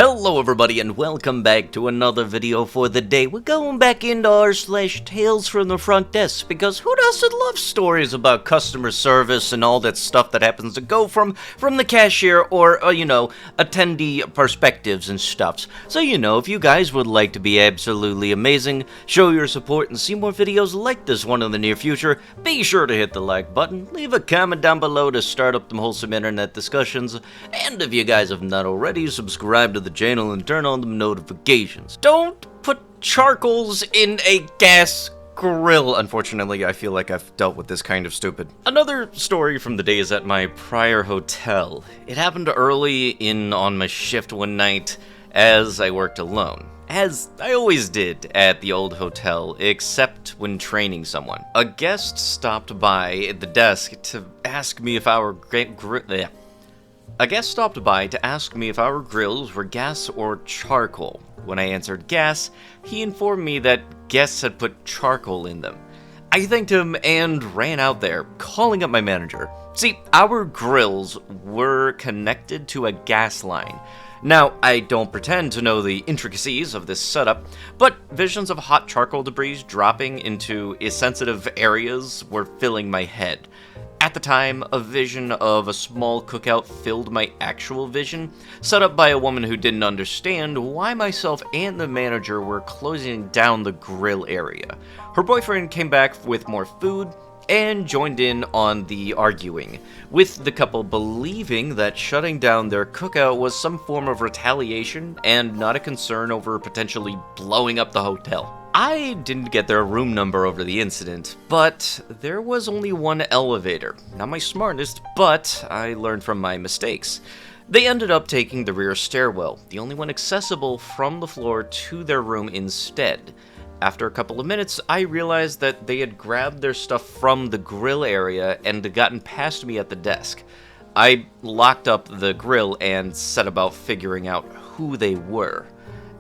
Hello everybody and welcome back to another video for the day. We're going back into r/Tales from the Front Desk because who doesn't love stories about customer service and all that stuff that happens to go from the cashier or, attendee perspectives and stuffs. So, if you guys would like to be absolutely amazing, show your support and see more videos like this one in the near future, be sure to hit the like button, leave a comment down below to start up them wholesome internet discussions, and if you guys have not already, subscribe to the channel and turn on the notifications. Don't put charcoals in a gas grill. Unfortunately, I feel like I've dealt with this kind of stupid. Another story from the days at my prior hotel. It happened early on my shift one night as I worked alone. As I always did at the old hotel, except when training someone. A guest stopped by at the desk to ask me if our grills were gas or charcoal. When I answered gas, he informed me that guests had put charcoal in them. I thanked him and ran out there, calling up my manager. See, our grills were connected to a gas line. Now, I don't pretend to know the intricacies of this setup, but visions of hot charcoal debris dropping into sensitive areas were filling my head. At the time, a vision of a small cookout filled my actual vision, set up by a woman who didn't understand why myself and the manager were closing down the grill area. Her boyfriend came back with more food and joined in on the arguing, with the couple believing that shutting down their cookout was some form of retaliation and not a concern over potentially blowing up the hotel. I didn't get their room number over the incident, but there was only one elevator. Not my smartest, but I learned from my mistakes. They ended up taking the rear stairwell, the only one accessible from the floor to their room instead. After a couple of minutes, I realized that they had grabbed their stuff from the grill area and had gotten past me at the desk. I locked up the grill and set about figuring out who they were.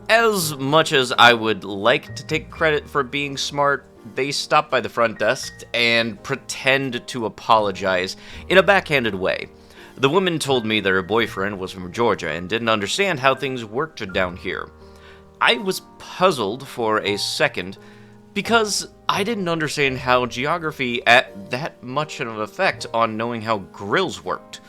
As much as I would like to take credit for being smart, they stopped by the front desk and pretended to apologize in a backhanded way. The woman told me that her boyfriend was from Georgia and didn't understand how things worked down here. I was puzzled for a second because I didn't understand how geography had that much of an effect on knowing how grills worked.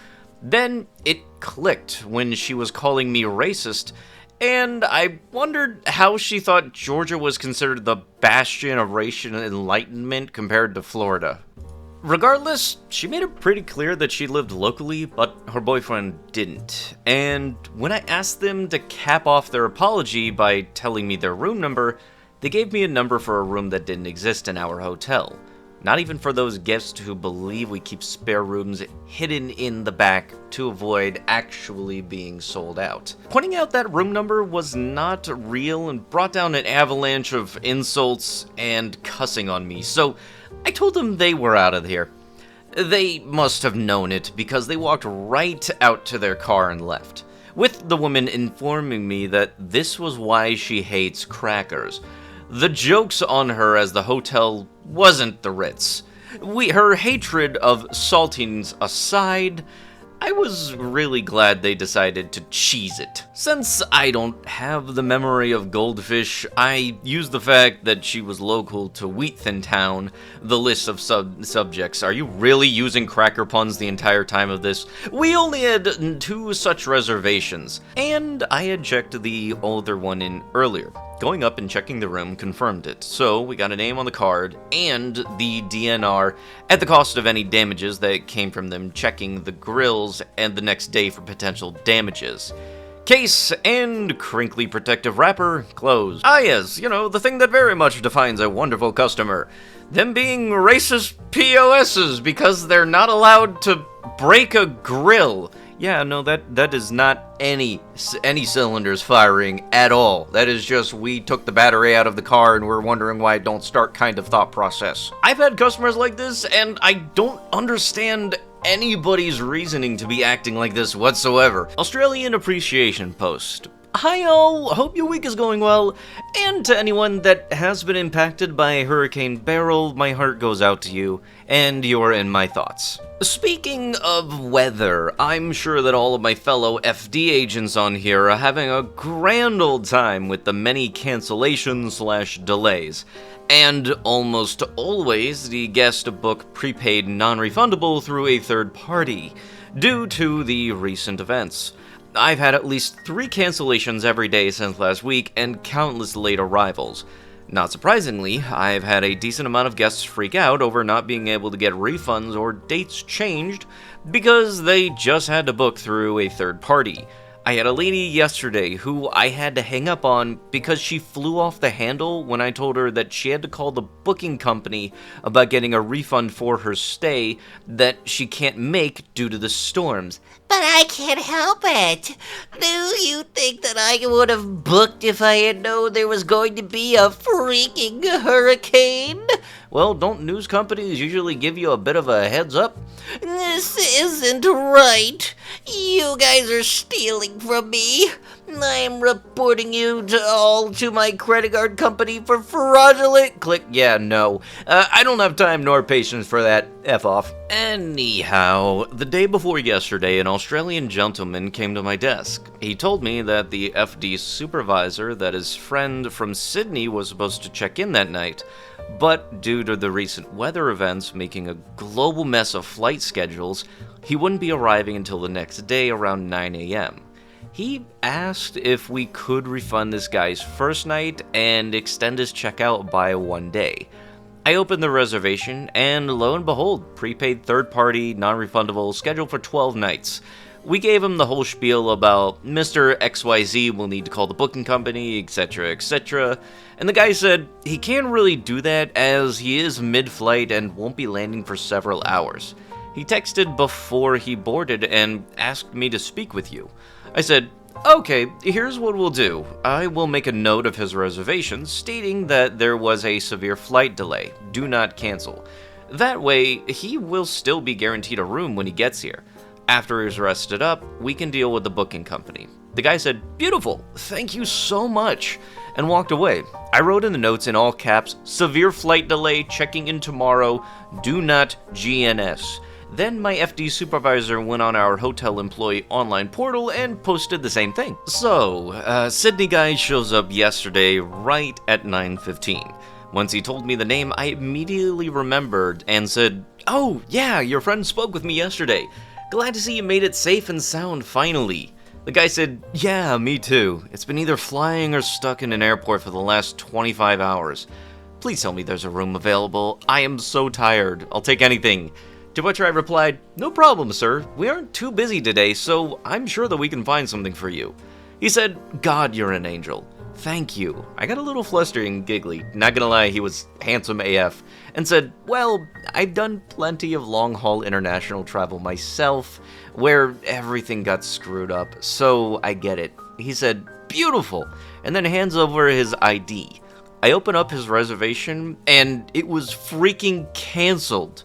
Then it clicked when she was calling me racist, and I wondered how she thought Georgia was considered the bastion of racial enlightenment compared to Florida. Regardless, she made it pretty clear that she lived locally, but her boyfriend didn't. And when I asked them to cap off their apology by telling me their room number, they gave me a number for a room that didn't exist in our hotel. Not even for those guests who believe we keep spare rooms hidden in the back to avoid actually being sold out. Pointing out that room number was not real and brought down an avalanche of insults and cussing on me, so I told them they were out of here. They must have known it because they walked right out to their car and left, with the woman informing me that this was why she hates crackers. The jokes on her as the hotel wasn't the Ritz. Her hatred of saltines aside, I was really glad they decided to cheese it. Since I don't have the memory of Goldfish, I used the fact that she was local to Wheatton Town, the list of subjects. Are you really using cracker puns the entire time of this? We only had 2 such reservations, and I had checked the older one in earlier. Going up and checking the room confirmed it, so we got a name on the card and the DNR at the cost of any damages that came from them checking the grills and the next day for potential damages. Case and crinkly protective wrapper closed. Ah yes, the thing that very much defines a wonderful customer. Them being racist POSs because they're not allowed to break a grill. Yeah, no, that is not any cylinders firing at all. That is just, we took the battery out of the car and we're wondering why it don't start kind of thought process. I've had customers like this, and I don't understand anybody's reasoning to be acting like this whatsoever. Australian Appreciation Post. Hi all, hope your week is going well, and to anyone that has been impacted by Hurricane Beryl, my heart goes out to you, and you're in my thoughts. Speaking of weather, I'm sure that all of my fellow FD agents on here are having a grand old time with the many cancellations/delays, and almost always the guest book prepaid non-refundable through a third party, due to the recent events. I've had at least 3 cancellations every day since last week and countless late arrivals. Not surprisingly, I've had a decent amount of guests freak out over not being able to get refunds or dates changed because they just had to book through a third party. I had a lady yesterday who I had to hang up on because she flew off the handle when I told her that she had to call the booking company about getting a refund for her stay that she can't make due to the storms. But I can't help it. Do you think that I would have booked if I had known there was going to be a freaking hurricane? Well, don't news companies usually give you a bit of a heads up? This isn't right. You guys are stealing from me. I'm reporting you all to my credit card company for fraudulent. Click, yeah, no. I don't have time nor patience for that. F off. Anyhow, the day before yesterday, an Australian gentleman came to my desk. He told me that the FD supervisor, that his friend from Sydney, was supposed to check in that night, but due to the recent weather events making a global mess of flight schedules, he wouldn't be arriving until the next day around 9 a.m. He asked if we could refund this guy's first night and extend his checkout by 1 day. I opened the reservation, and lo and behold, prepaid third-party, non-refundable, scheduled for 12 nights. We gave him the whole spiel about Mr. XYZ will need to call the booking company, etc., etc., and the guy said he can't really do that as he is mid-flight and won't be landing for several hours. He texted before he boarded and asked me to speak with you. I said, okay, here's what we'll do. I will make a note of his reservation stating that there was a severe flight delay. Do not cancel. That way, he will still be guaranteed a room when he gets here. After he's rested up, we can deal with the booking company. The guy said, beautiful, thank you so much, and walked away. I wrote in the notes in all caps, severe flight delay, checking in tomorrow, do not GNS. Then my FD supervisor went on our hotel employee online portal and posted the same thing. So, Sydney guy shows up yesterday right at 9:15. Once he told me the name, I immediately remembered and said, oh yeah, your friend spoke with me yesterday. Glad to see you made it safe and sound finally. The guy said, yeah, me too. It's been either flying or stuck in an airport for the last 25 hours. Please tell me there's a room available. I am so tired. I'll take anything. To which I replied, no problem, sir. We aren't too busy today, so I'm sure that we can find something for you. He said, God, you're an angel. Thank you. I got a little flustered and giggly. Not gonna lie, he was handsome AF. And said, well, I've done plenty of long-haul international travel myself, where everything got screwed up, so I get it. He said, beautiful, and then hands over his ID. I open up his reservation, and it was freaking canceled.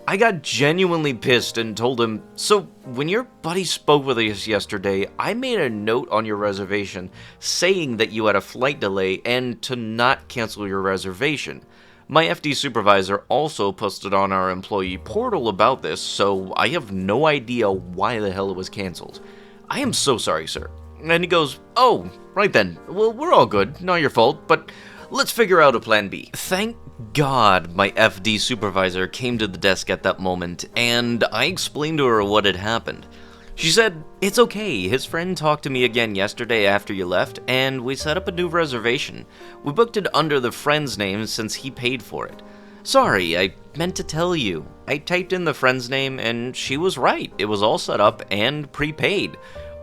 I got genuinely pissed and told him, so when your buddy spoke with us yesterday, I made a note on your reservation saying that you had a flight delay and to not cancel your reservation. My FD supervisor also posted on our employee portal about this, so I have no idea why the hell it was canceled. I am so sorry, sir. And he goes, oh, right then, well, we're all good, not your fault, but let's figure out a plan B. Thank God my FD supervisor came to the desk at that moment, and I explained to her what had happened. She said, it's okay, his friend talked to me again yesterday after you left, and we set up a new reservation. We booked it under the friend's name since he paid for it. Sorry, I meant to tell you. I typed in the friend's name, and she was right. It was all set up and prepaid.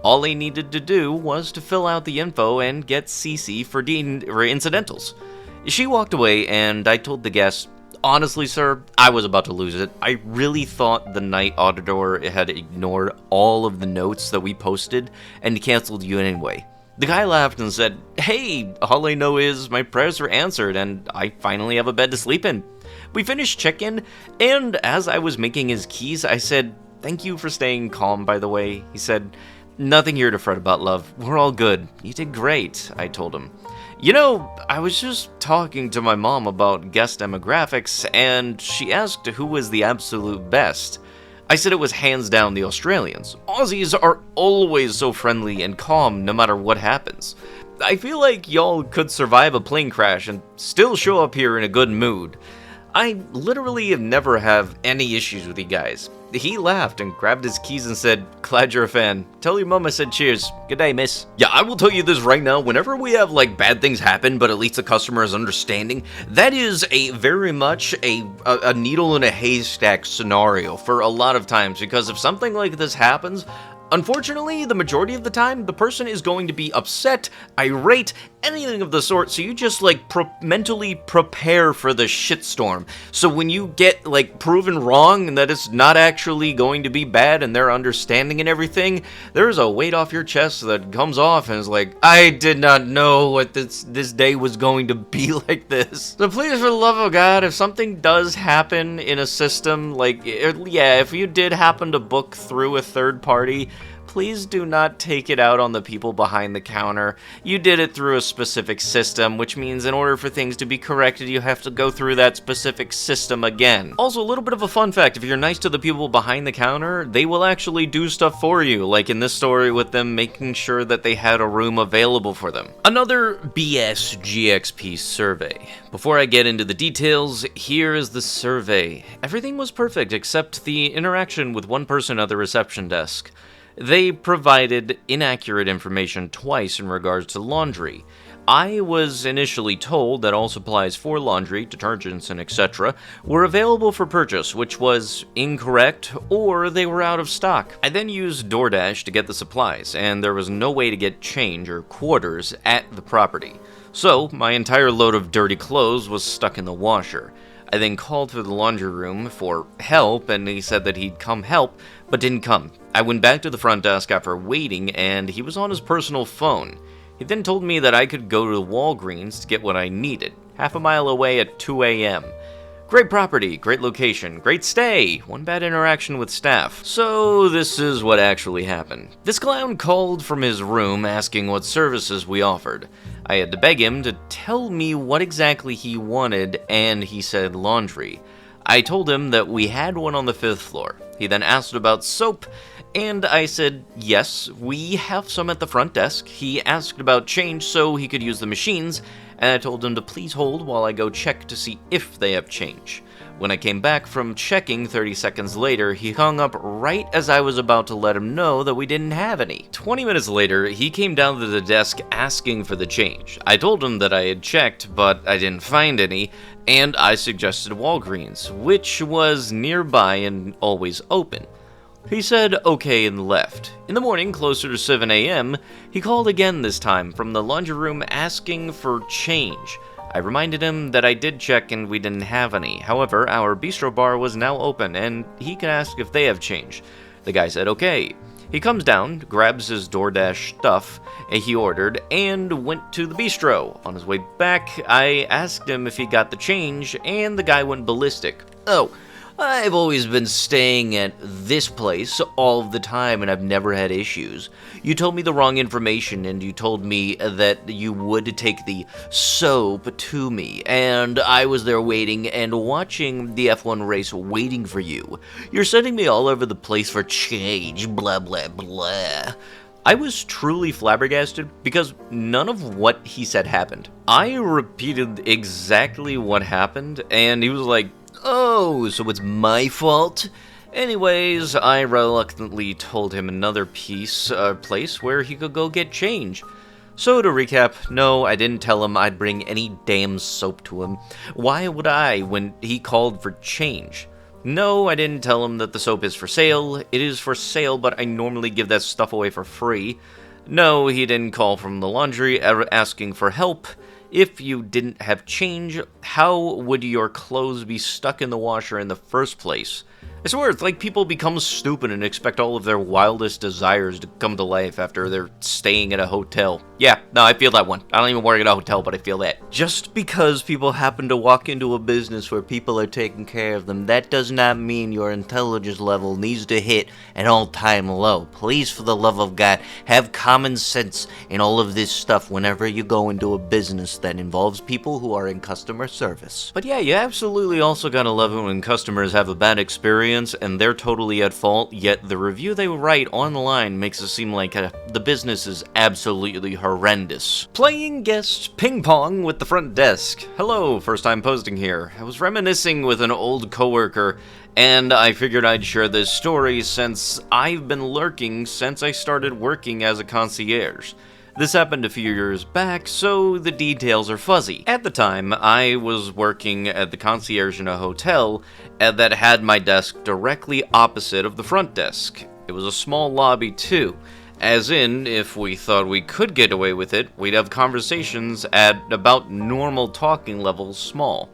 All I needed to do was to fill out the info and get CC for incidentals. She walked away, and I told the guest, honestly, sir, I was about to lose it. I really thought the night auditor had ignored all of the notes that we posted and canceled you anyway. The guy laughed and said, hey, all I know is my prayers were answered and I finally have a bed to sleep in. We finished check-in, and as I was making his keys, I said, thank you for staying calm, by the way. He said, Nothing here to fret about, love. We're all good. You did great, I told him. You know, I was just talking to my mom about guest demographics, and she asked who was the absolute best. I said it was hands down the Australians. Aussies are always so friendly and calm no matter what happens. I feel like y'all could survive a plane crash and still show up here in a good mood. I literally have never have any issues with you guys. He laughed and grabbed his keys and said, "Glad you're a fan. Tell your mom I said cheers. Good day, miss." Yeah, I will tell you this right now. Whenever we have, like, bad things happen, but at least the customer is understanding, that is a very much a needle in a haystack scenario for a lot of times. Because if something like this happens, unfortunately, the majority of the time, the person is going to be upset, irate, anything of the sort, so you just, like, mentally prepare for the shitstorm. So when you get, like, proven wrong and that it's not actually going to be bad and they're understanding and everything, there's a weight off your chest that comes off and is like, I did not know what this day was going to be like this. So please, for the love of God, if something does happen in a system, like, yeah, if you did happen to book through a third party, please do not take it out on the people behind the counter. You did it through a specific system, which means in order for things to be corrected, you have to go through that specific system again. Also, a little bit of a fun fact, if you're nice to the people behind the counter, they will actually do stuff for you, like in this story with them making sure that they had a room available for them. Another BS GXP survey. Before I get into the details, here is the survey. Everything was perfect except the interaction with one person at the reception desk. They provided inaccurate information twice in regards to laundry. I was initially told that all supplies for laundry, detergents, and etc. were available for purchase, which was incorrect, or they were out of stock. I then used DoorDash to get the supplies, and there was no way to get change or quarters at the property. So, my entire load of dirty clothes was stuck in the washer. I then called for the laundry room for help, and he said that he'd come help, but didn't come. I went back to the front desk after waiting, and he was on his personal phone. He then told me that I could go to Walgreens to get what I needed, half a mile away at 2 a.m. Great property, great location, great stay, one bad interaction with staff. So this is what actually happened. This clown called from his room asking what services we offered. I had to beg him to tell me what exactly he wanted, and he said laundry. I told him that we had one on the 5th floor. He then asked about soap, and I said, yes, we have some at the front desk. He asked about change so he could use the machines, and I told him to please hold while I go check to see if they have change. When I came back from checking 30 seconds later, he hung up right as I was about to let him know that we didn't have any. 20 minutes later, he came down to the desk asking for the change. I told him that I had checked, but I didn't find any, and I suggested Walgreens, which was nearby and always open. He said okay and left. In the morning, closer to 7 a.m., he called again this time from the laundry room asking for change. I reminded him that I did check and we didn't have any. However, our bistro bar was now open and he could ask if they have change. The guy said okay. He comes down, grabs his DoorDash stuff he ordered, and went to the bistro. On his way back, I asked him if he got the change, and the guy went ballistic. Oh, I've always been staying at this place all the time and I've never had issues. You told me the wrong information and you told me that you would take the soap to me, and I was there waiting and watching the F1 race waiting for you. You're sending me all over the place for change, blah blah blah. I was truly flabbergasted because none of what he said happened. I repeated exactly what happened and he was like, oh, so it's my fault? Anyways, I reluctantly told him another place where he could go get change. So to recap, no, I didn't tell him I'd bring any damn soap to him. Why would I when he called for change? No, I didn't tell him that the soap is for sale. It is for sale, but I normally give that stuff away for free. No, he didn't call from the laundry asking for help. If you didn't have change, how would your clothes be stuck in the washer in the first place? I swear, it's like people become stupid and expect all of their wildest desires to come to life after they're staying at a hotel. Yeah, no, I feel that one. I don't even work at a hotel, but I feel that. Just because people happen to walk into a business where people are taking care of them, that does not mean your intelligence level needs to hit an all-time low. Please, for the love of God, have common sense in all of this stuff whenever you go into a business that involves people who are in customer service. But yeah, you absolutely also gotta love it when customers have a bad experience and they're totally at fault, yet the review they write online makes it seem like the business is absolutely horrendous. Playing guest ping pong with the front desk. Hello, first time posting here. I was reminiscing with an old coworker, and I figured I'd share this story since I've been lurking since I started working as a concierge. This happened a few years back, so the details are fuzzy. At the time, I was working at the concierge in a hotel that had my desk directly opposite of the front desk. It was a small lobby too, as in, if we thought we could get away with it, we'd have conversations at about normal talking levels small.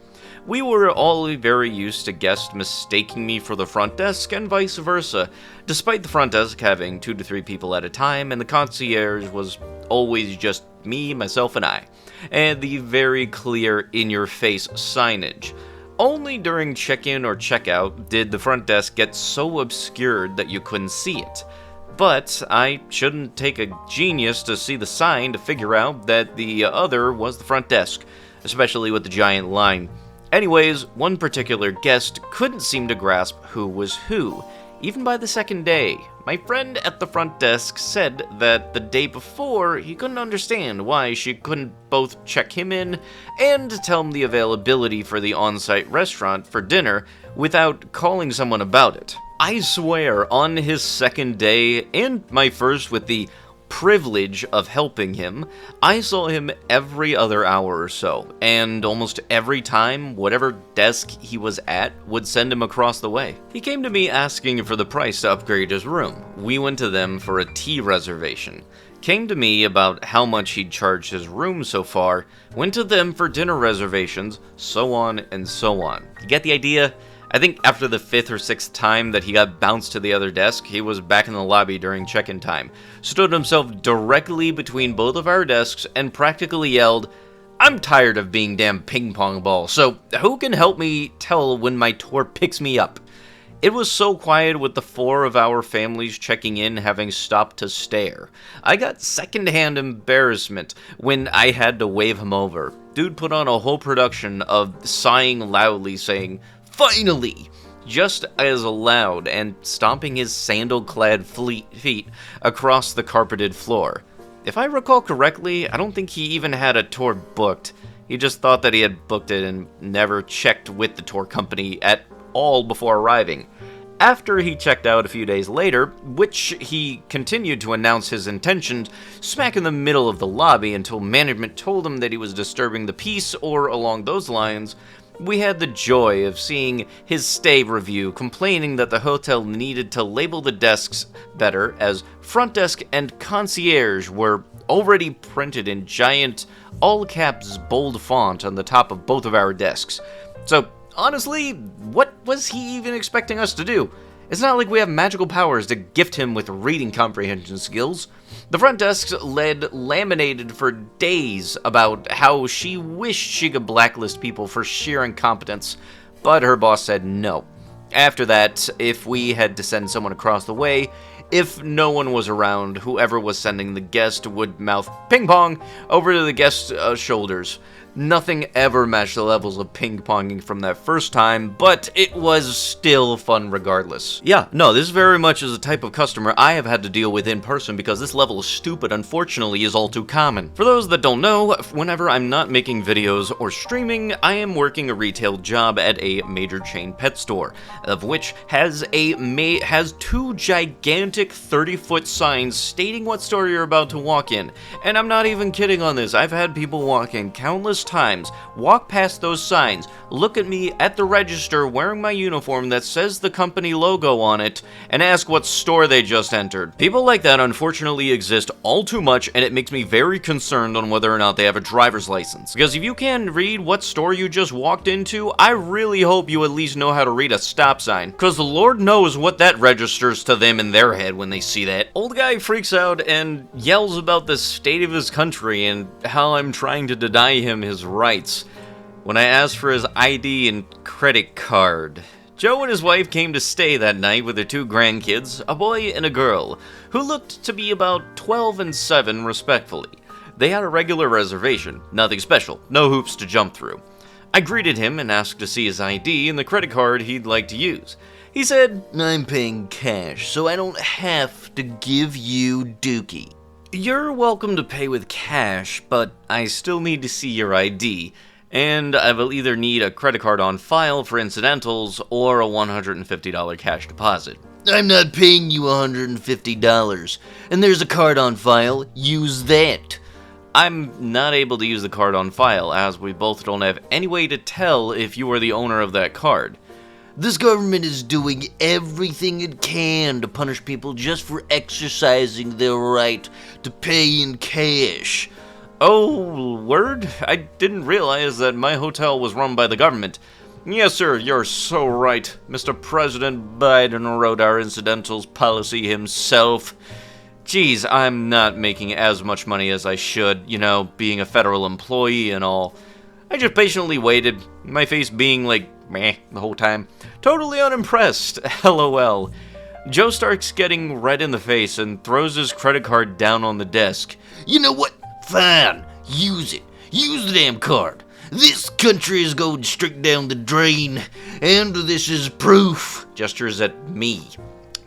We were all very used to guests mistaking me for the front desk and vice versa, despite the front desk having 2 to 3 people at a time, and the concierge was always just me, myself, and I, and the very clear in-your-face signage. Only during check-in or check-out did the front desk get so obscured that you couldn't see it. But I shouldn't take a genius to see the sign to figure out that the other was the front desk, especially with the giant line. Anyways, one particular guest couldn't seem to grasp who was who, even by the second day. My friend at the front desk said that the day before, he couldn't understand why she couldn't both check him in and tell him the availability for the on-site restaurant for dinner without calling someone about it. I swear, on his second day, and my first with the privilege of helping him, I saw him every other hour or so, and almost every time, whatever desk he was at would send him across the way. He came to me asking for the price to upgrade his room. We went to them for a tea reservation. Came to me about how much he'd charged his room so far, went to them for dinner reservations, so on and so on. You get the idea? I think after the 5th or 6th time that he got bounced to the other desk, he was back in the lobby during check-in time, stood himself directly between both of our desks, and practically yelled, "I'm tired of being damn ping pong ball, so who can help me tell when my tour picks me up?" It was so quiet with the 4 of our families checking in having stopped to stare. I got secondhand embarrassment when I had to wave him over. Dude put on a whole production of sighing loudly saying, "Finally!" just as loud, and stomping his sandal-clad feet across the carpeted floor. If I recall correctly, I don't think he even had a tour booked. He just thought that he had booked it and never checked with the tour company at all before arriving. After he checked out a few days later, which he continued to announce his intentions smack in the middle of the lobby until management told him that he was disturbing the peace or along those lines, we had the joy of seeing his stay review complaining that the hotel needed to label the desks better, as front desk and concierge were already printed in giant, all-caps bold font on the top of both of our desks. So, honestly, what was he even expecting us to do? It's not like we have magical powers to gift him with reading comprehension skills. The front desk led laminated for days about how she wished she could blacklist people for sheer incompetence, but her boss said no. After that, if we had to send someone across the way, if no one was around, whoever was sending the guest would mouth ping pong over to the guest's shoulders. Nothing ever matched the levels of ping-ponging from that first time, but it was still fun regardless. Yeah, no, this very much is a type of customer I have had to deal with in person because this level of stupid, unfortunately, is all too common. For those that don't know, whenever I'm not making videos or streaming, I am working a retail job at a major chain pet store, of which has 2 gigantic 30-foot signs stating what store you're about to walk in. And I'm not even kidding on this. I've had people walk in countless times, walk past those signs, look at me at the register wearing my uniform that says the company logo on it, and ask what store they just entered. People like that unfortunately exist all too much, and it makes me very concerned on whether or not they have a driver's license. Because if you can't read what store you just walked into, I really hope you at least know how to read a stop sign. Because the Lord knows what that registers to them in their head when they see that. Old guy freaks out and yells about the state of his country and how I'm trying to deny him his rights when I asked for his ID and credit card. Joe and his wife came to stay that night with their 2 grandkids, a boy and a girl, who looked to be about 12 and 7 respectively. They had a regular reservation, nothing special, no hoops to jump through. I greeted him and asked to see his ID and the credit card he'd like to use. He said, I'm paying cash, so I don't have to give you dookie. You're welcome to pay with cash, but I still need to see your ID, and I will either need a credit card on file for incidentals or a $150 cash deposit. I'm not paying you $150, and there's a card on file, use that. I'm not able to use the card on file, as we both don't have any way to tell if you are the owner of that card. This government is doing everything it can to punish people just for exercising their right to pay in cash. Oh, word? I didn't realize that my hotel was run by the government. Yes, sir, you're so right. Mr. President Biden wrote our incidentals policy himself. Geez, I'm not making as much money as I should, you know, being a federal employee and all. I just patiently waited, my face being like, meh, the whole time. Totally unimpressed, LOL. Joe starts getting red in the face and throws his credit card down on the desk. You know what? Fine, use it. Use the damn card. This country is going straight down the drain, and this is proof. Gestures at me.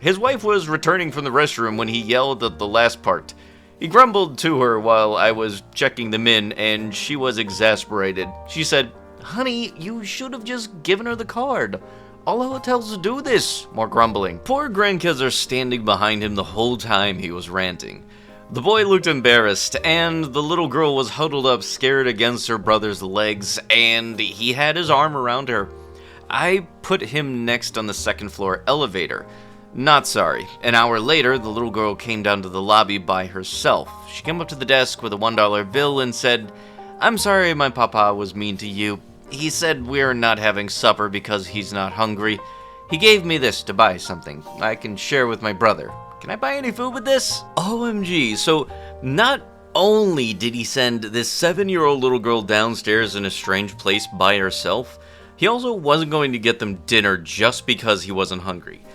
His wife was returning from the restroom when he yelled at the last part. He grumbled to her while I was checking them in, and she was exasperated. She said, Honey, you should have just given her the card. All hotels do this. More grumbling. Poor grandkids are standing behind him the whole time he was ranting. The boy looked embarrassed, and the little girl was huddled up scared against her brother's legs, and he had his arm around her. I put him next on the second floor elevator. Not sorry. An hour later, the little girl came down to the lobby by herself. She came up to the desk with a $1 bill and said, I'm sorry my papa was mean to you. He said we're not having supper because he's not hungry. He gave me this to buy something I can share with my brother. Can I buy any food with this? OMG, so not only did he send this 7-year-old little girl downstairs in a strange place by herself, he also wasn't going to get them dinner just because he wasn't hungry.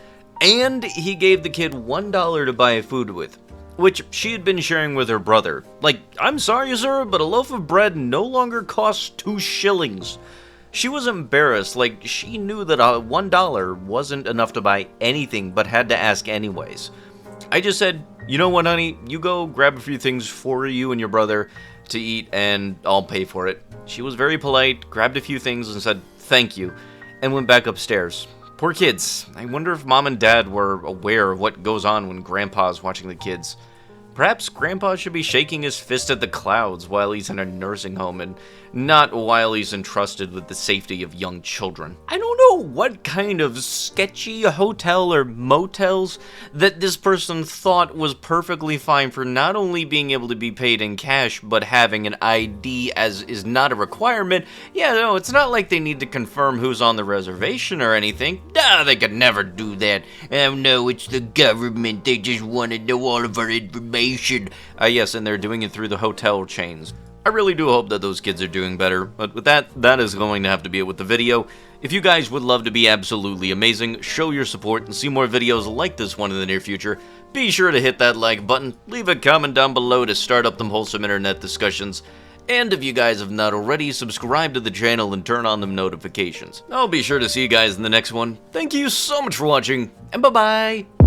And he gave the kid $1 to buy food with, which she had been sharing with her brother. Like, I'm sorry, sir, but a loaf of bread no longer costs 2 shillings. She was embarrassed, like she knew that $1 wasn't enough to buy anything, but had to ask anyways. I just said, you know what, honey, you go grab a few things for you and your brother to eat, and I'll pay for it. She was very polite, grabbed a few things and said, thank you, and went back upstairs. Poor kids. I wonder if mom and dad were aware of what goes on when grandpa's watching the kids. Perhaps grandpa should be shaking his fist at the clouds while he's in a nursing home and not while he's entrusted with the safety of young children. I don't know what kind of sketchy hotel or motels that this person thought was perfectly fine for not only being able to be paid in cash, but having an ID as is not a requirement. Yeah, no, it's not like they need to confirm who's on the reservation or anything. Nah, they could never do that. Oh no, it's the government. They just want to know all of our information. Yes, and they're doing it through the hotel chains. I really do hope that those kids are doing better, but with that is going to have to be it with the video. If you guys would love to be absolutely amazing, show your support, and see more videos like this one in the near future, be sure to hit that like button, leave a comment down below to start up them wholesome internet discussions, and if you guys have not already, subscribe to the channel and turn on them notifications. I'll be sure to see you guys in the next one. Thank you so much for watching, and bye-bye!